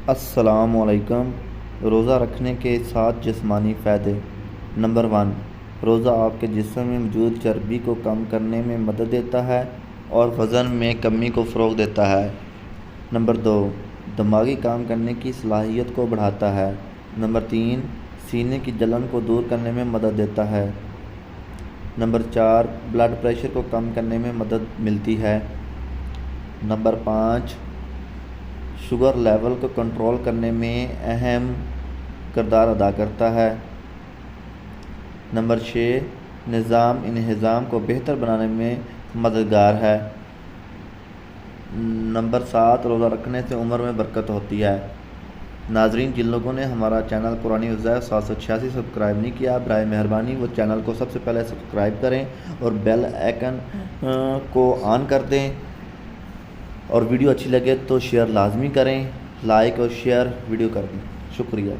السلام علیکم۔ روزہ رکھنے کے 7 جسمانی فائدے۔ نمبر 1، روزہ آپ کے جسم میں موجود چربی کو کم کرنے میں مدد دیتا ہے اور وزن میں کمی کو فروغ دیتا ہے۔ نمبر 2، دماغی کام کرنے کی صلاحیت کو بڑھاتا ہے۔ نمبر 3، سینے کی جلن کو دور کرنے میں مدد دیتا ہے۔ نمبر 4، بلڈ پریشر کو کم کرنے میں مدد ملتی ہے۔ نمبر 5، شوگر لیول کو کنٹرول کرنے میں اہم کردار ادا کرتا ہے۔ نمبر 6، نظام انہضام کو بہتر بنانے میں مددگار ہے۔ نمبر 7، روزہ رکھنے سے عمر میں برکت ہوتی ہے۔ ناظرین، جن لوگوں نے ہمارا چینل قرآنی وظائف 786 سبسکرائب نہیں کیا، برائے مہربانی وہ چینل کو سب سے پہلے سبسکرائب کریں اور بیل آئیکن کو آن کر دیں، اور ویڈیو اچھی لگے تو شیئر لازمی کریں، لائک اور شیئر ویڈیو کر دیں۔ شکریہ۔